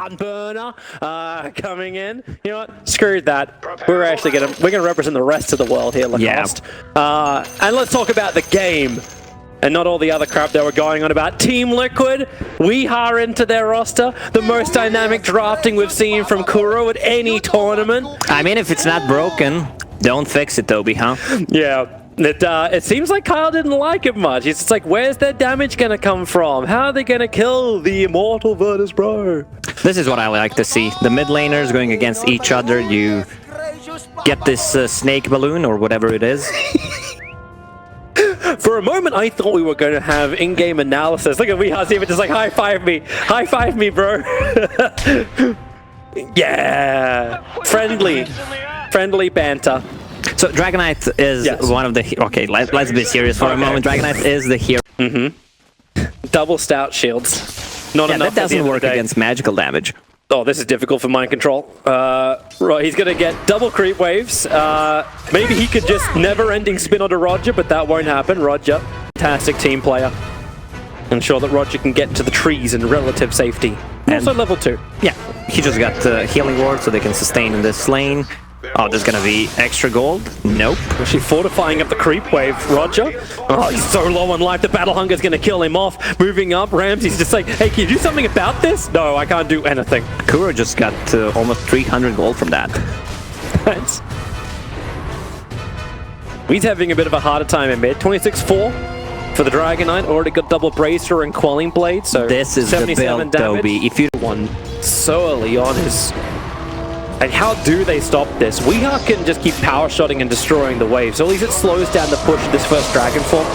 barn burner coming in. You know what? Screw that. We're gonna represent the rest of the world here, Lacoste. Yeah. And let's talk about the game. And not all the other crap that were going on about Team Liquid. We are into their roster. The most dynamic drafting we've seen from Kuro at any tournament. I mean, if it's not broken, don't fix it, Toby, huh? Yeah. It seems like Kyle didn't like it much. It's just like, where's their damage going to come from? How are they going to kill the immortal Virtus Pro? This is what I like to see. The mid laners going against each other. You get this snake balloon or whatever it is. For a moment, I thought we were going to have in-game analysis. Look at Weeha's even just like, high-five me, bro. Yeah, friendly banter. So Dragonite is one of the... Okay, let's be serious for a moment. Dragonite is the hero. Double stout shields. Not enough. That doesn't work against magical damage. Oh, this is difficult for mind control. Right, he's gonna get double creep waves. Maybe he could just never-ending spin onto Roger, but that won't happen. Roger, fantastic team player. Ensure that Roger can get to the trees in relative safety. And also level 2. Yeah, he just got healing ward so they can sustain in this lane. Oh, there's gonna be extra gold? Nope. Actually fortifying up the creep wave, Roger. Oh, he's so low on life, the battle hunger's gonna kill him off. Moving up, Ramsey's just like, hey, can you do something about this? No, I can't do anything. Kuro just got almost 300 gold from that. Thanks. He's having a bit of a harder time in mid. 26-4 for the Dragonite. Already got double bracer and quelling blade, so this is the build, Toby. If you won so early on his... And how do they stop this? Weeha can just keep power-shotting and destroying the wave, so at least it slows down the push of this first Dragon form.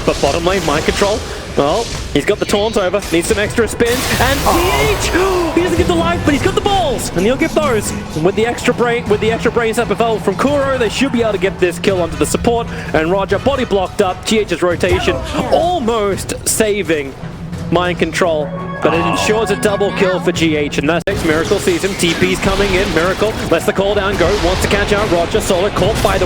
But bottom lane, mind control. Well, he's got the taunt over, needs some extra spins, and TH! He doesn't get the life, but he's got the balls, and he'll get those. And with the extra brain sap available from Kuro, they should be able to get this kill onto the support, and Roger body blocked up, GH's rotation, almost saving mind control, but it ensures a double kill for GH, and that's Miracle sees him, TP's coming in, Miracle lets the call down go, wants to catch out Roger, Solid caught by the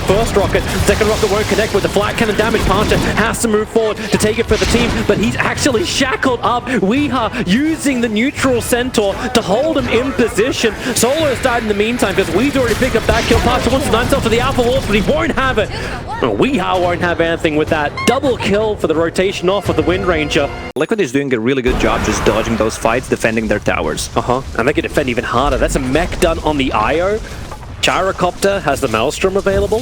first rocket, second rocket won't connect with the flat cannon damage, Pancha has to move forward to take it for the team, but he's actually shackled up, Weeha using the neutral centaur to hold him in position. Solo's died in the meantime because Wee's already picked up that kill. Pancha wants to knife himself to the Alpha Wolf, but he won't have it. Weeha won't have anything with that. Double kill for the rotation off of the Wind Ranger. Liquid is doing a really good job just dodging those fights, defending their towers. And they can defend even harder. That's a mech done on the IO. Gyrocopter has the Maelstrom available.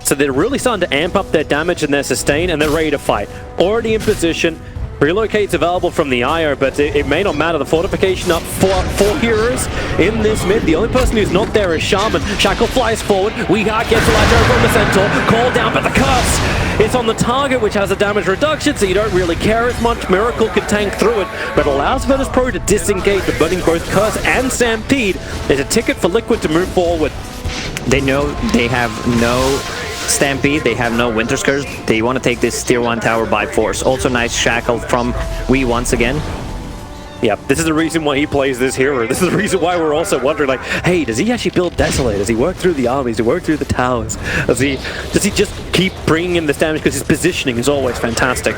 So they're really starting to amp up their damage and their sustain, and they're ready to fight. Already in position. Relocate's available from the IO, but it may not matter. The fortification up for 4 heroes in this mid. The only person who's not there is Shaman. Shackle flies forward. Weeha gets a light from the Centaur. Call down, but the curse is on the target, which has a damage reduction, so you don't really care as much. Miracle can tank through it, but allows Virtus Pro to disengage, but burning both Curse and Stampede is a ticket for Liquid to move forward. They know they have no Stampede, they have no Winter's Curse. They want to take this tier 1 tower by force. Also nice shackle from Wee once again. Yeah, this is the reason why he plays this hero. This is the reason why we're also wondering, like, hey, does he actually build Desolate? Does he work through the armies? Does he work through the towers? Does he just keep bringing in this damage? Because his positioning is always fantastic.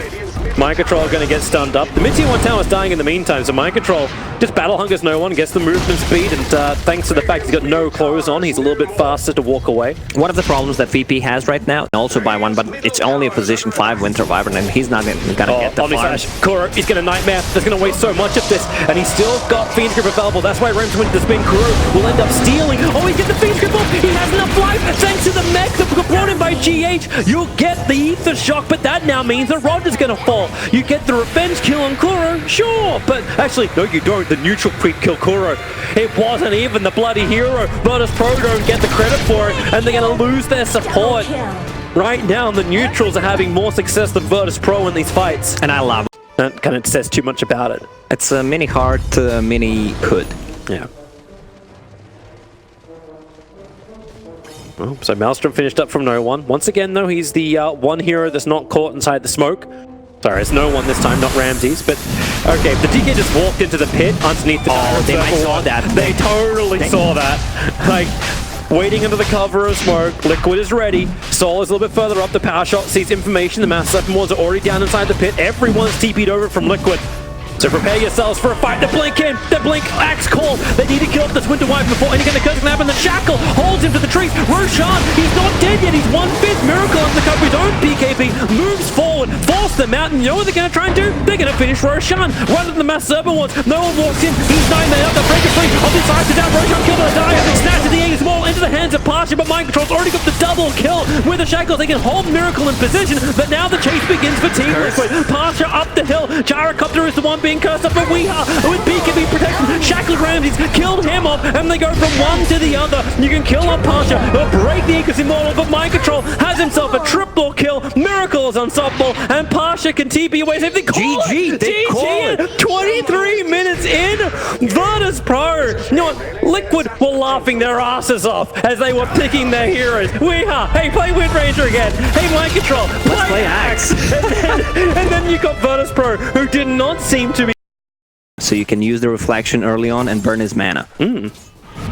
Mind Control going to get stunned up. The mid-tier 1 tower is dying in the meantime, so Mind Control just battle hungers no one, gets the movement speed, and thanks to the fact he's got no clothes on, he's a little bit faster to walk away. One of the problems that VP has right now, also by 1, but it's only a position 5 Winter Wyvern, and he's not going to get the farm. Kuro, he's going to Nightmare, that's going to waste so much of this, and he's still got Fiend's Grip available. That's why Rems went to the spin. Kuro will end up stealing. Oh, he's got the Fiend's Grip off. He has enough life thanks to the mech that got brought in by GH. You'll get the Ether Shock, but that now means that Roger's going to fall. You get the revenge kill on Kuro, sure, but actually, no, you don't. The neutral creep kill Kuro. It wasn't even the bloody hero. Virtus Pro don't get the credit for it, and they're going to lose their support. Right now, the neutrals are having more success than Virtus Pro in these fights. And I love it. That kind of says too much about it. It's a mini heart, mini hood. Yeah. Well, so Maelstrom finished up from no one. Once again, though, he's the one hero that's not caught inside the smoke. Sorry, it's no one this time, not Ramses. But okay, the DK just walked into the pit underneath the tower. They might saw that. They totally saw that. Like, waiting under the cover of smoke. Liquid is ready. Sol is a little bit further up. The power shot sees information. The mass weapon was already down inside the pit. Everyone's TP'd over from Liquid. So prepare yourselves for a fight. The blink in, the blink axe call. They need to kill off this Winter Wyvern before anything that can happen. The shackle holds him to the trees. Roshan, he's not dead yet. He's 1/5 miracle on the cover of his own PKP. Moves forward, force them out, and you know what they're going to try and do? They're going to finish Roshan. Run to the mass server ones. No one walks in. He's 9 men up. The breaker free of the side to down. Roshan killed the Dyer. Snatches the Aegis wall into the hands of Pasha, but Mind Control's already got the double kill with the shackles. They can hold Miracle in position, but now the chase begins for Team Liquid. Pasha up the hill. Gyrocopter is the one being cursed up, but Weeha with BKB protection. Shackled Ramses killed him off, and they go from one to the other. You can kill up Pasha, they'll break the Aegis Immortal, but Mind Control has himself a triple kill. Miracle is unstoppable, and Pasha can TP away. If they call GG, they call it. 23 minutes in, Virtus Pro. You know what? Liquid were laughing their asses off as they were picking their heroes. Weeha, hey, play Wind Ranger again. Hey, Mind Control, play Axe. And then you got Virtus Pro, who did not seem to be. So you can use the reflection early on and burn his mana.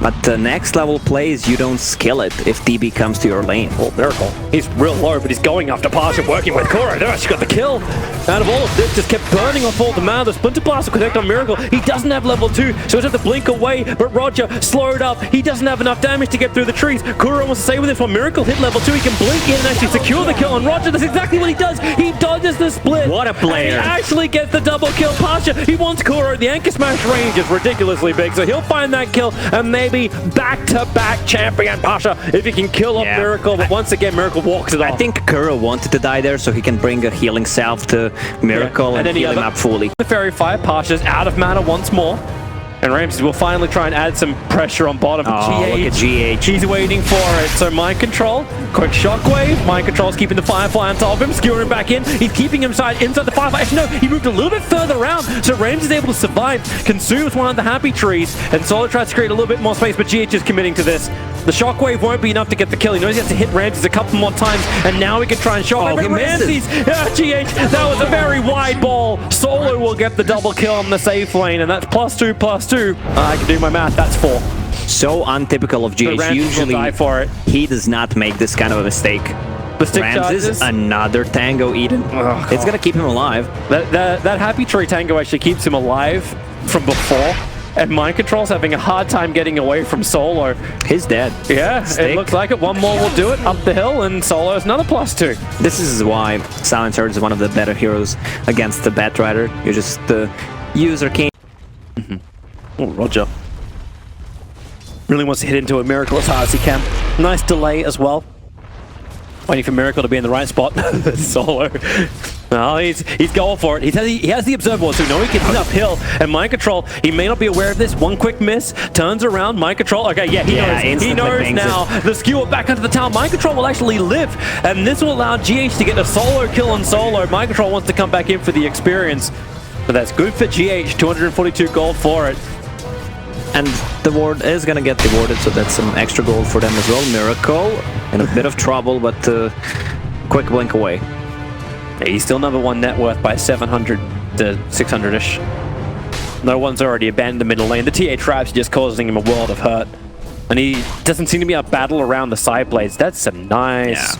But the next level plays, you don't skill it if DB comes to your lane. Oh, Miracle. He's real low, but he's going after Pasha, working with Kuro. There, she got the kill. Out of all of this, just kept burning off all the mana. The Splinter Blast will connect on Miracle. He doesn't have level 2, so he's have to blink away, but Roger slowed up. He doesn't have enough damage to get through the trees. Kuro wants to stay with this one. Miracle hit level 2. He can blink in and actually secure the kill on Roger. That's exactly what he does. He dodges the split. What a player. And he actually gets the double kill. Pasha, he wants Kuro. The Anchor Smash range is ridiculously big, so he'll find that kill and maybe back-to-back champion Pasha if he can kill up Miracle, but once again Miracle walks it off. I think Kuro wanted to die there so he can bring a healing salve to Miracle and heal him up fully. The Fairy Fire, Pasha's out of mana once more. And Ramses will finally try and add some pressure on bottom. Oh, look at GH. He's waiting for it. So Mind Control, quick Shockwave. Mind Control's keeping the Firefly on top of him, skewering back in. He's keeping him inside the Firefly. Actually, no, he moved a little bit further around. So Ramses is able to survive, consumes one of the Happy Trees, and Solo tries to create a little bit more space, but GH is committing to this. The Shockwave won't be enough to get the kill. He knows he has to hit Ramses a couple more times, and now he can try and Shockwave. Oh, Ramses, GH, that was a very wide ball. Solo will get the double kill on the safe lane, and that's +2/+2. I can do my math, that's 4. So untypical of GH. Usually die for it. He does not make this kind of a mistake. The stick Ramses, charges. another Tango Eden. Oh, it's gonna keep him alive. That Happy Tree Tango actually keeps him alive from before. And Mind Control's having a hard time getting away from Solo. He's dead. Yeah, Stick. it looks like it. One more will do it. Up the hill, and Solo's another +2. This is why Silencer is one of the better heroes against the Batrider. You're just the user king. Oh, Roger. Really wants to hit into a Miracle as hard as he can. Nice delay as well. Waiting for Miracle to be in the right spot. Solo. No, he's going for it. He has the Observer, so no, he can hit uphill. And Mind Control, he may not be aware of this. One quick miss, turns around. Mind Control, okay, yeah, he knows. He knows now. The skewer back onto the tower. Mind Control will actually live, and this will allow GH to get a solo kill on Solo. Mind Control wants to come back in for the experience. But that's good for GH, 242 gold for it. And the ward is gonna get rewarded, so that's some extra gold for them as well. Miracle in a bit of trouble, but quick blink away. Yeah, he's still #1 net worth by 700 to 600-ish. No one's already abandoned the middle lane. The TA traps are just causing him a world of hurt. And he doesn't seem to be able to battle around the side blades. That's some nice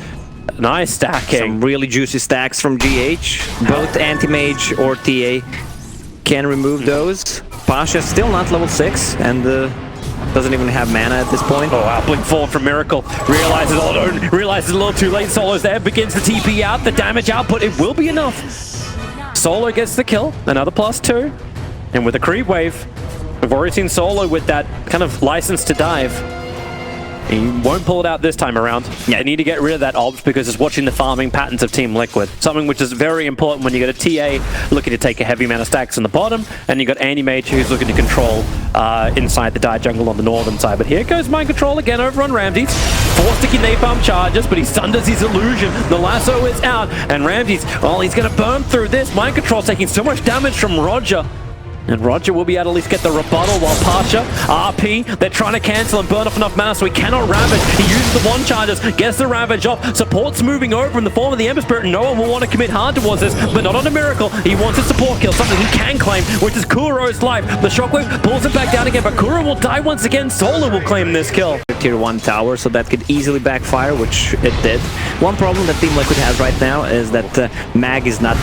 stacking. Some really juicy stacks from GH. Both Anti-Mage or TA can remove those. Pasha still not level 6 and doesn't even have mana at this point. Oh wow, blink forward from Miracle. Realizes a little too late. Solo's there, begins to TP out. The damage output, it will be enough. Solo gets the kill, another +2. And with a creep wave, we've already seen Solo with that kind of license to dive. He won't pull it out this time around. Yeah, they need to get rid of that obs because it's watching the farming patterns of Team Liquid. Something which is very important when you get a TA looking to take a heavy amount of stacks on the bottom, and you got Anti-Mage who's looking to control inside the dire jungle on the northern side. But here goes Mind Control again over on Ramses. 4 sticky napalm charges, but he sunders his illusion. The lasso is out, and Ramses, well, he's going to burn through this. Mind Control's taking so much damage from Roger. And Roger will be able to at least get the rebuttal while Pasha, RP, they're trying to cancel and burn off enough mana so he cannot Ravage. He uses the one charges, gets the Ravage off. Support's moving over in the form of the Ember Spirit. No one will want to commit hard towards this, but not on a Miracle. He wants a support kill, something he can claim, which is Kuro's life. The Shockwave pulls him back down again, but Kuro will die once again. Solo will claim this kill. Tier 1 tower, so that could easily backfire, which it did. One problem that Team Liquid has right now is that Mag is not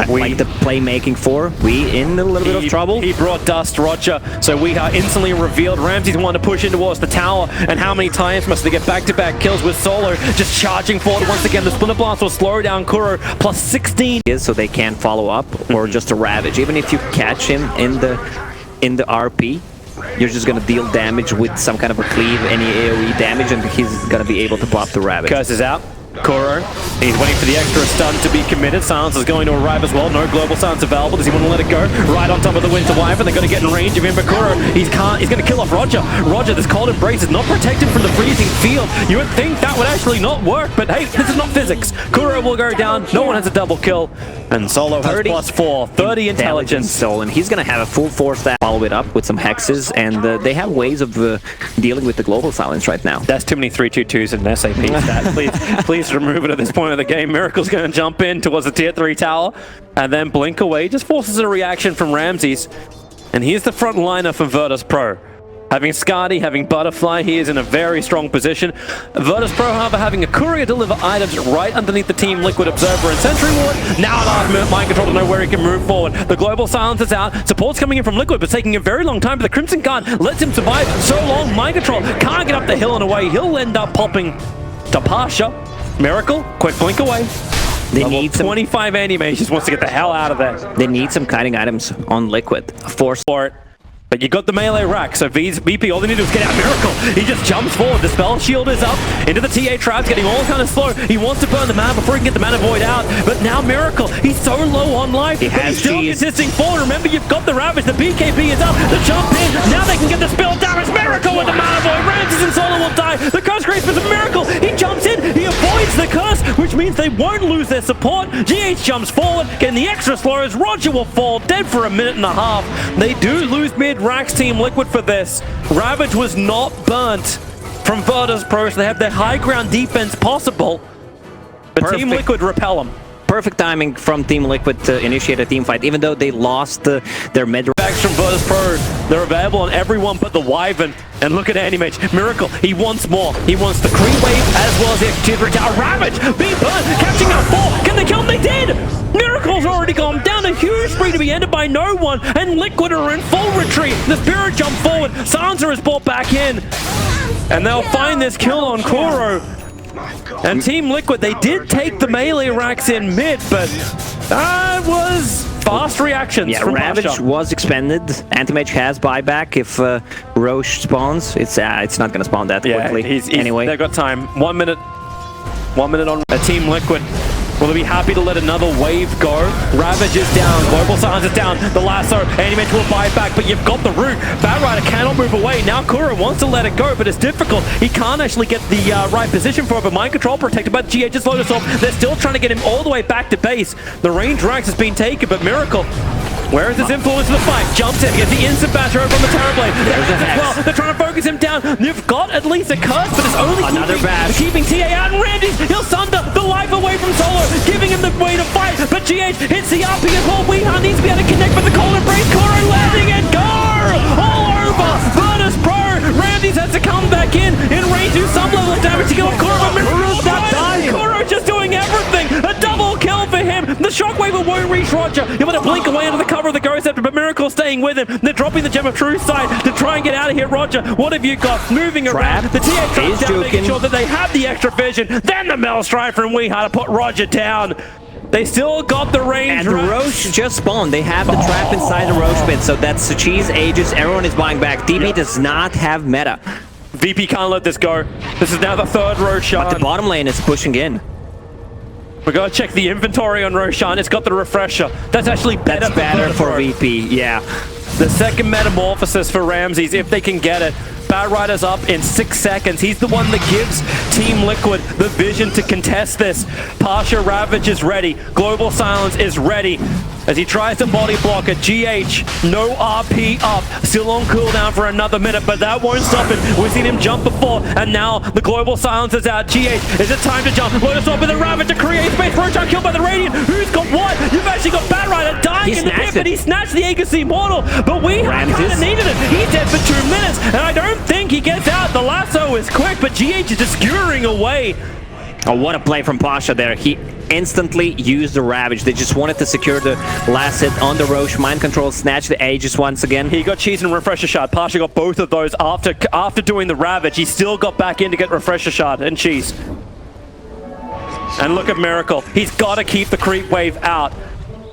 like the playmaking for. We in a little bit of trouble. He brought Dust, Roger, so we are instantly revealed. Ramsey's wanting to push in towards the tower, and how many times must they get back-to-back kills with Solo just charging forward once again. The Splinter Blast will slow down Kuro, plus 16. So they can't follow up, or just a Ravage. Even if you catch him in the RP, you're just gonna deal damage with some kind of a cleave, any AoE damage, and he's gonna be able to pop the Ravage. Curse is out. Kuro, he's waiting for the extra stun to be committed. Silence is going to arrive as well. No global silence available. Does he want to let it go? Right on top of the Winter Wyvern. They're going to get in range of him, but Kuro, he's going to kill off Roger. Roger, this cold embrace is not protected from the freezing field. You would think that would actually not work, but hey, this is not physics. Kuro will go down. No one has a double kill. And Solo has +4, 30 intelligence. Stolen. He's going to have a full force that follow it up with some hexes, and they have ways of dealing with the global silence right now. That's too many 3-2-2s in an SAP stat. Please remove it at this point of the game. Miracle's going to jump in towards the tier 3 tower and then blink away. Just forces a reaction from Ramses. And here's the front liner for Virtus Pro. Having Skadi, having Butterfly, he is in a very strong position. Virtus Pro, however, having a courier deliver items right underneath the Team Liquid Observer and Sentry Ward. Now an mind control to know where he can move forward. The global silence is out. Support's coming in from Liquid, but taking a very long time. But the Crimson Guard lets him survive so long. Mind control can't get up the hill and away. He'll end up popping to Pasha. Miracle, quick blink away. They need some 25 anti-mage, just wants to get the hell out of there. They need some kiting items on Liquid. Force for it. But you got the melee rack, so VP, all they need to do is get out Miracle. He just jumps forward, the spell shield is up, into the TA traps, getting all kind of slow. He wants to burn the mana before he can get the mana void out, but now Miracle, he's so low on life, but he's still consisting forward. Remember, you've got the Ravage, the BKB is up, the jump in, now they can get the spell damage. Miracle with the mana void, Ramses and Solo will die. The curse creates for the Miracle, he jumps in, he avoids the curse, which means they won't lose their support. GH jumps forward, getting the extra slows. Roger will fall dead for a minute and a half. They do lose mid. Rax Team Liquid for this. Ravage was not burnt from Virtus Pro, so they have their high ground defense possible. But Team Liquid repel them. Perfect timing from Team Liquid to initiate a team fight, even though they lost their mid. Backs from Virtus Pro, they're available on everyone but the Wyvern. And look at Anti-Mage. Miracle, he wants more. He wants the creep wave as well as the extra tier 3 tower. Ravage, being burned, catching up 4. Can they kill him? They did! Miracle's already gone down. A huge spree to be ended by no one. And Liquid are in full retreat. The Spirit jump forward. Sansa is brought back in. And they'll find this kill on Kuro. And Team Liquid, they did take the melee racks in mid, but that was fast reactions from Ravage Pasha. was expended. Anti-Mage has buyback if Roche spawns. It's not going to spawn that quickly. Anyway, they've got time. 1 minute. 1 minute on Team Liquid. Will they be happy to let another wave go? Ravage is down. Global Silence is down. The lasso. Anti-Mage will buy it back, but you've got the root. Batrider cannot move away. Now Kuro wants to let it go, but it's difficult. He can't actually get the right position for it, but mind control protected by the GH's Lotus Orb. They're still trying to get him all the way back to base. The range Rax has been taken, but Miracle, where is his influence in the fight? Jumps in, gets the instant bash over from the Terrorblade. Well, they're trying to focus him down. You've got at least a curse, but it's only keeping TA out. And Randy, he'll sunder the life away from Solo, giving him the way to fight. But GH hits the RP as well. Weehan needs to be able to connect with the cold embrace. Kuro letting it go! All over! Virtus Pro! Randy's has to come back in range, do some level of damage to kill Kuro. Kuro's not dying! Kuro just doing everything! A double kill for him! The Shockwave won't reach Roger. He'll want to blink away under the cover of the Ghost Scepter, but Miracle staying with him. They're dropping the Gem of Truth side to try and get out of here. Roger, what have you got? Moving around. The TA traps down, making sure that they have the extra vision. Then the Metal Strike from Weehan to put Roger down. They still got the range. And the Roche just spawned. They have the trap inside the Roche pit, so that's cheese ages. Everyone is buying back. DB does not have meta. VP can't let this go. This is now the third Roshan. But the bottom lane is pushing in. We gotta check the inventory on Roshan. It's got the refresher. That's actually better. That's better for VP, yeah. The second metamorphosis for Ramses, if they can get it. Batrider's up in 6 seconds. He's the one that gives Team Liquid the vision to contest this. Pasha Ravage is ready. Global Silence is ready. as he tries to body block it. GH, no RP up, still on cooldown for another minute, but that won't stop him. We've seen him jump before, and now the global silence is out. GH, is it time to jump? Lotus up with a Ravage to create space. Roach killed by the Radiant. Who's got what? You've actually got Bat Rider dying in the pit, but he snatched the Aegis Immortal, but we kind of needed it. He's dead for 2 minutes, and I don't think he gets out. The lasso is quick, but GH is just skewering away. Oh, what a play from Pasha there. He instantly used the Ravage. They just wanted to secure the last hit on the Roche. Mind control, snatch the Aegis once again. He got cheese and refresher shot. Pasha got both of those after doing the Ravage. He still got back in to get refresher shot and cheese. And look at Miracle. He's got to keep the creep wave out.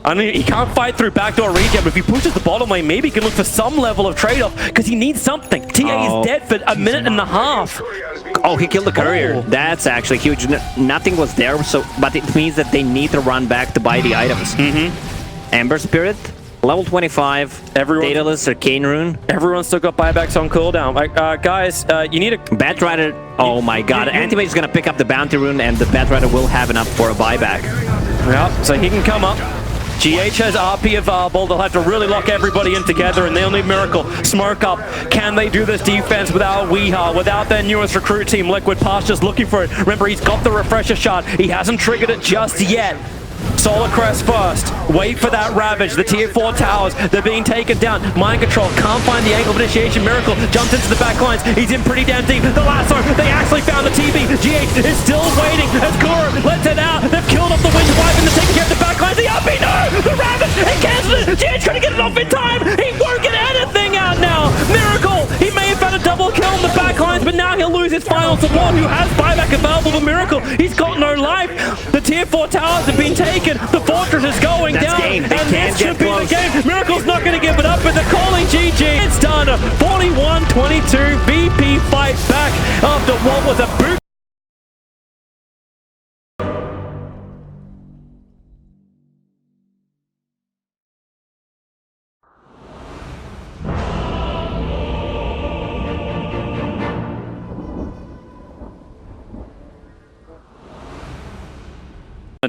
I mean, he can't fight through backdoor regen, but if he pushes the bottom lane, maybe he can look for some level of trade-off, because he needs something. TA is dead for a minute and a half. Oh, he killed the courier. That's actually huge. Nothing was there, but it means that they need to run back to buy the items. Ember Spirit, level 25, Daedalus, Arcane Rune. Everyone's still got buybacks on cooldown. Guys, you need a... Bat Rider, oh my god. Antimage is going to pick up the Bounty Rune, and the Bat Rider will have enough for a buyback. Yep, so he can come up. GH has RP available. They'll have to really lock everybody in together, and they'll need Miracle. Smoke up. Can they do this defense without Weeha, without their newest recruit team, Liquid? Pasta's looking for it. Remember, he's got the refresher shot. He hasn't triggered it just yet. Solar Crest first. Wait for that Ravage. The tier 4 towers, they're being taken down. Mind control, can't find the angle of initiation. Miracle jumps into the back lines. He's in pretty damn deep. The lasso, they actually found the TV. GH is still waiting as Kura lets it out. They've killed off the Wind Wipe and they're taking care of the back lines. The RP, no! The Ravage, he cancels it. GH trying to get it off in time. He won't get anything out now. Miracle, he may have found a double kill on the back lines, but now he'll lose his final support, who has buyback available for Miracle. He's got no life. The tier 4 towers have been taken. The fortress is going down, and this should be the game. Miracle's not going to give it up, but they're calling GG. It's done. 41-22. VP fight back after what was a boot.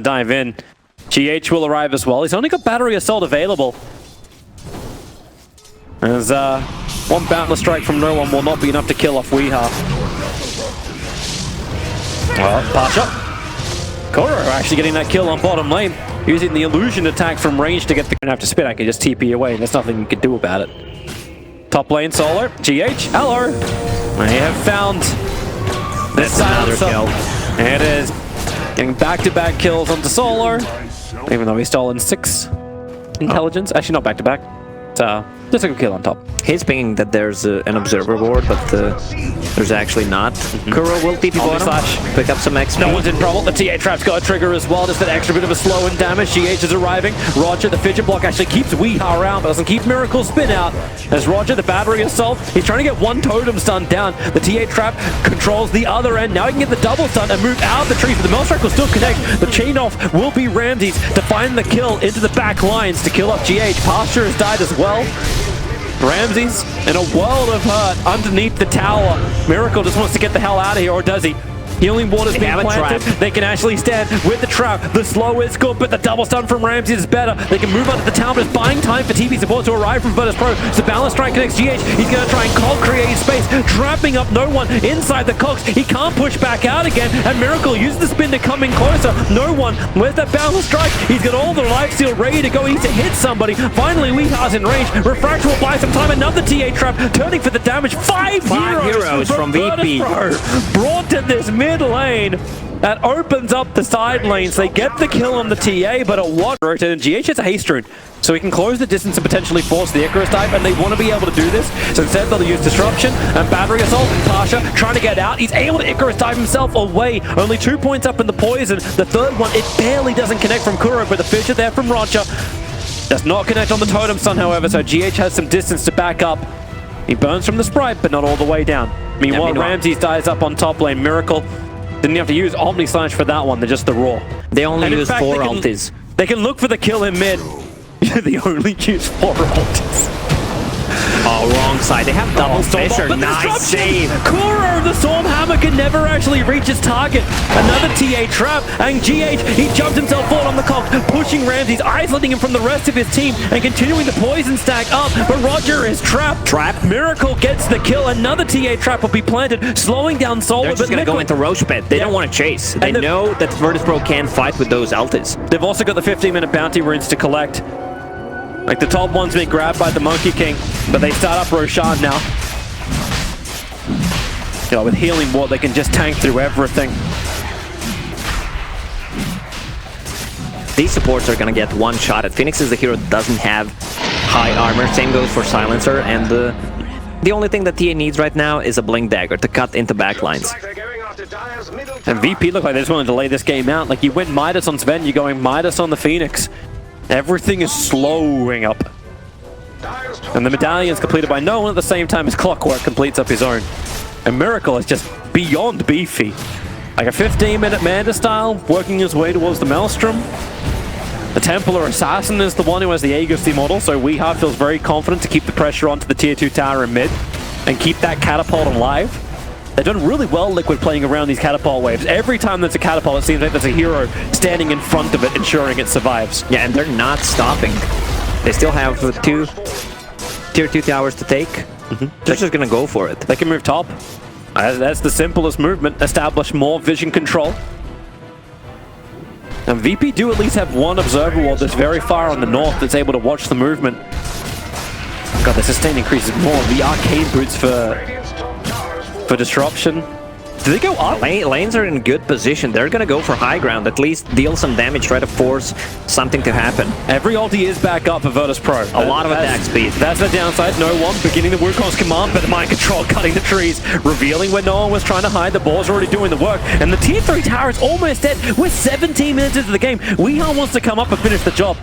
Dive in. GH will arrive as well. He's only got Battery Assault available. As one Boundless Strike from no one will not be enough to kill off Weeha. Well, Pasha. Koro actually getting that kill on bottom lane, using the illusion attack from range to get the... Have to spin, I can just TP away, and there's nothing you can do about it. Top lane Solar. GH, hello. They have found this another kill. It is getting back-to-back kills onto Solar. Even though he's stolen 6 intelligence. Actually, not back-to-back. Just a good kill on top. He's pinging that there's an observer board, but there's actually not. Kuro will TP bottom, pick up some XP. No one's in trouble. The TA trap's got a trigger as well. Just that extra bit of a slow and damage. GH is arriving. Roger, the fidget block, actually keeps Weeha around, but doesn't keep Miracle spin out. As Roger, the battery assault, he's trying to get one totem stun down. The TA trap controls the other end. Now he can get the double stun and move out of the trees, but the Maelstrom will still connect. The chain off will be Ramsey's to find the kill into the back lines to kill off GH. Pasture has died as well. Ramsey's in a world of hurt underneath the tower. Miracle just wants to get the hell out of here, or does he? Healing Water's being planted. They can actually stand with the trap. The slow is good, but the double stun from Ramsey is better. They can move onto the tower, but it's buying time for TP support to arrive from Virtus Pro. So Balance Strike connects GH. He's going to try and create space, trapping up no one inside the cogs. He can't push back out again, and Miracle uses the spin to come in closer. No one. Where's that Balance Strike? He's got all the lifesteal ready to go. He needs to hit somebody. Finally, Weeha's in range. Refractor will buy some time. Another TA trap, turning for the damage. Five heroes from VP. Brought to this mid lane that opens up the side lanes. They get the kill on the TA, but at what rate? And GH has a haste rune, so he can close the distance and potentially force the Icarus dive, and they want to be able to do this. So instead they'll use Disruption and Battery Assault. Pasha trying to get out. He's able to Icarus dive himself away. Only 2 points up in the poison. The third one, it barely doesn't connect from Kuro, but the Fissure there from Roger does not connect on the Totem Stun, however, so GH has some distance to back up. He burns from the Sprite, but not all the way down. Meanwhile, Ramsey dies up on top lane. Miracle didn't have to use Omni Slash for that one, they're just the raw. They only use 4 ultis. They can look for the kill in mid. They only use 4 ultis. Oh, wrong side. They have double Fisher. But the Nice disruption! save. Kuro, the Stormhammer, can never actually reach his target. Another TA trap, and GH, he jumps himself forward on the cock, pushing Ramses, isolating him from the rest of his team, and continuing the poison stack up. But Roger is trapped. Miracle gets the kill. Another TA trap will be planted, slowing down Solo. They're just going to go into Roche pit. They don't want to chase. They know that Virtus.pro can fight with those ultis. They've also got the 15-minute bounty runes to collect. Like, the top one's been grabbed by the Monkey King, but they start up Roshan now. You know, with Healing Ward, they can just tank through everything. These supports are going to get one shot at. Phoenix is the hero that doesn't have high armor. Same goes for Silencer, and the only thing that TA needs right now is a Blink Dagger to cut into backlines. And VP look like they just wanted to lay this game out. Like, you went Midas on Sven, you're going Midas on the Phoenix. Everything is slowing up. And the medallion's completed by no one at the same time as Clockwork completes up his own. And Miracle is just beyond beefy. Like a 15-minute Manda style, working his way towards the Maelstrom. The Templar Assassin is the one who has the Aegis model, so Weeha feels very confident to keep the pressure onto the Tier 2 tower in mid and keep that catapult alive. They've done really well, Liquid, playing around these catapult waves. Every time there's a catapult, it seems like there's a hero standing in front of it, ensuring it survives. Yeah, and they're not stopping. They still have two Tier 2 towers to take. They're just going to go for it. They can move top. That's the simplest movement. Establish more vision control. And VP do at least have one observer ward that's very far on the north that's able to watch the movement. God, the sustain increases more. The arcane boots for disruption. Do they go up? Lanes are in good position. They're going to go for high ground, at least deal some damage, try to force something to happen. Every ulti is back up for Virtus.pro. A lot of attack speed. That's the downside. No one beginning the Wukong's command, but the mind control cutting the trees, revealing where no one was trying to hide. The ball's already doing the work, and the Tier 3 tower is almost dead. We're 17 minutes into the game. Weeha wants to come up and finish the job,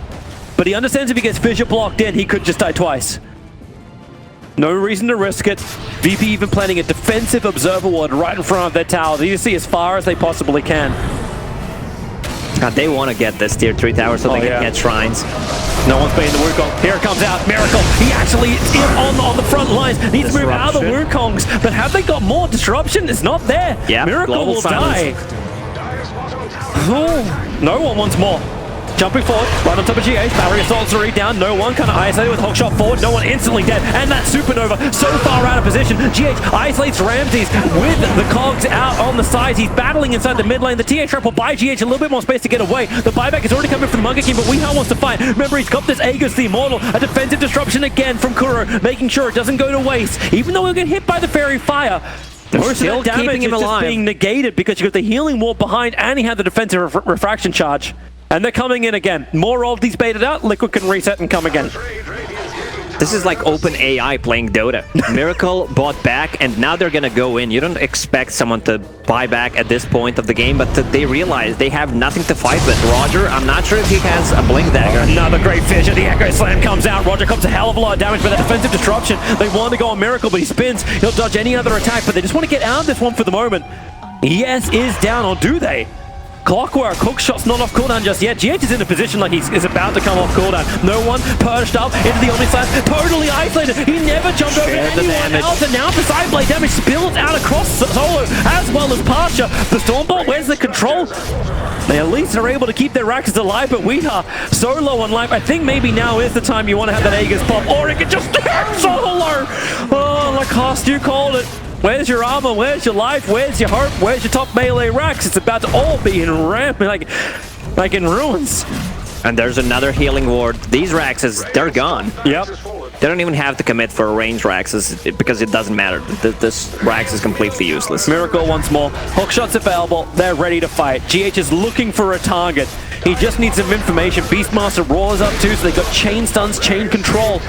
but he understands if he gets Fissure blocked in, he could just die twice. No reason to risk it. VP even planning a defensive observer ward right in front of their tower. They need to see as far as they possibly can. God, they want to get this Tier 3 tower so they can get shrines. No one's beating the Wukong. Here it comes out. Miracle. He actually is on the front lines. Needs to move out of the Wukongs. But have they got more disruption? It's not there. Yeah, Miracle will die. Oh, no one wants more. Jumping forward, right on top of GH, barrier sorcery down, no one, kind of isolated with hookshot forward, no one instantly dead, and that supernova so far out of position. GH isolates Ramses with the cogs out on the sides. He's battling inside the mid lane. The TA trap will buy GH a little bit more space to get away. The buyback is already coming from the Monkey King, but Weeha wants to fight. Remember, he's got this Aegis the Immortal, a defensive disruption again from Kuro, making sure it doesn't go to waste. Even though he'll get hit by the Fairy Fire, most of that damage is just being negated because you got the healing wall behind, and he had the defensive refraction charge. And they're coming in again. More ultis baited out. Liquid can reset and come again. This is like open AI playing Dota. Miracle bought back, and now they're gonna go in. You don't expect someone to buy back at this point of the game, but they realize they have nothing to fight with. Roger, I'm not sure if he has a Blink Dagger. Another great Fissure. The Echo Slam comes out. Roger comes a hell of a lot of damage for that defensive disruption. They want to go on Miracle, but he spins. He'll dodge any other attack, but they just want to get out of this one for the moment. ES is down, or do they? Clockwork, hookshot's not off cooldown just yet. GH is in a position like he's about to come off cooldown. No one perched up into the Omniscience, totally isolated. He never jumped over anyone else, and now the side blade damage spills out across Solo as well as Pasha. The Stormbolt, where's the control? They at least are able to keep their Raxes alive, but we are so low on life. I think maybe now is the time you want to have that Aegis pop, or it could just hit Solo! Oh, Lacoste, you called it. Where's your armor? Where's your life? Where's your heart? Where's your top melee Rax? It's about to all be in like in ruins. And there's another healing ward. These Raxes, they're gone. Yep. They don't even have to commit for a range Raxes because it doesn't matter. This Rax is completely useless. Miracle once more. Hookshot's available. They're ready to fight. GH is looking for a target. He just needs some information. Beastmaster Roar is up too, so they got chain stuns, chain control.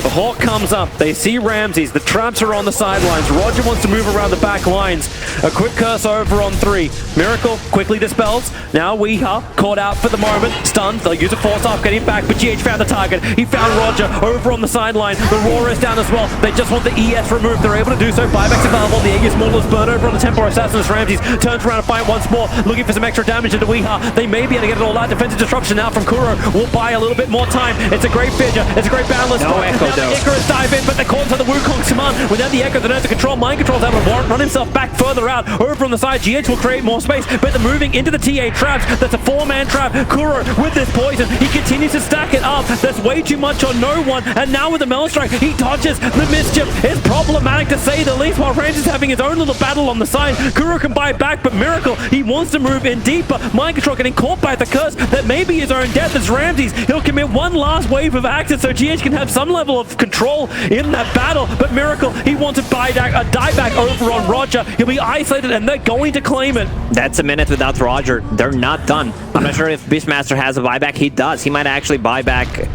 But the Hawk comes up. They see Ramses. The traps are on the sidelines. Roger wants to move around the back lines. A quick curse over on 3. Miracle quickly dispels. Now Weeha caught out for the moment. Stunned. They'll use a force off, getting back. But GH found the target. He found Roger over on the sideline. The Roar is down as well. They just want the ES removed. They're able to do so. Buyback's available. The Aegis Mortal is burned over on the Tempo Assassin as Ramses turns around to fight once more, looking for some extra damage into Weeha. They may be able to get it all out. Defensive disruption now from Kuro will buy a little bit more time. It's a great fidget. It's a great boundless. No echo, now though. the Icarus dive in, but they're caught into the Wukong's command. Without the echo, they're under control. Mind control's able to run himself back further out. Over on the side, GH will create more space, but they're moving into the TA traps. That's a 4-man trap. Kuro with this poison, he continues to stack it up. There's way too much on no one, and now with the Melon Strike, he dodges. The mischief is problematic to say the least, while Ramses is having his own little battle on the side. Kuro can buy back, but Miracle, he wants to move in deeper. Mind control getting caught by the curse that may be his own death as Ramses. He'll commit one last wave of access so GH can have some level of control in that battle, but Miracle, he wants to buy back, a dieback over on Roger. He'll be isolated and they're going to claim it. That's a minute without Roger. They're not done. I'm not sure if Beastmaster has a buyback. He does. He might actually buy back.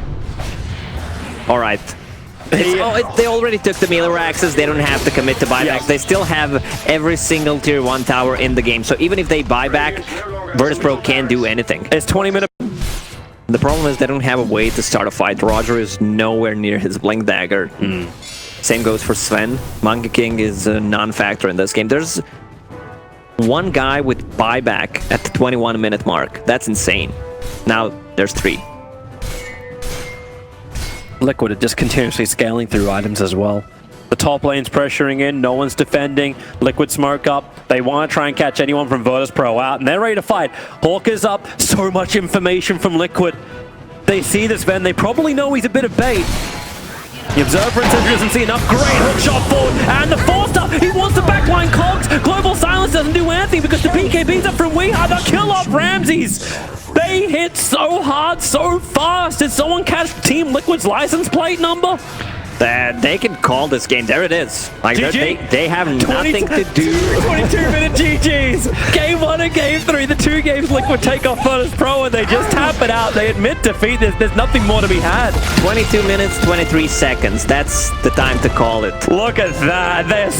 All right. They already took the melee axes. They don't have to commit to buybacks. Yes. They still have every single tier 1 tower in the game. So even if they buy back, Virtus.pro can't do anything. It's 20 minutes. The problem is they don't have a way to start a fight. Roger is nowhere near his Blink Dagger. Same goes for Sven. Monkey King is a non-factor in this game. There's one guy with buyback at the 21-minute mark. That's insane. Now there's 3. Liquid are just continuously scaling through items as well. The top lane's pressuring in, no one's defending. Liquid smoke up. They want to try and catch anyone from Virtus.pro out, and they're ready to fight. Hawk is up. So much information from Liquid. They see this Ven. They probably know he's a bit of bait. The Observer and Sentry doesn't see enough. Great hook shot forward. And the Forster, he wants the backline cogs. Global Silence doesn't do anything because the PKB's up from Weeha. They'll kill off Ramses. They hit so hard, so fast. Did someone catch Team Liquid's license plate number? They can call this game. There it is. Like they have nothing to do. 22-minute GGs. Game 1 and Game 3. The 2 games Liquid take off Virtus.pro and they just tap it out. They admit defeat. There's nothing more to be had. 22 minutes, 23 seconds. That's the time to call it. Look at that. They're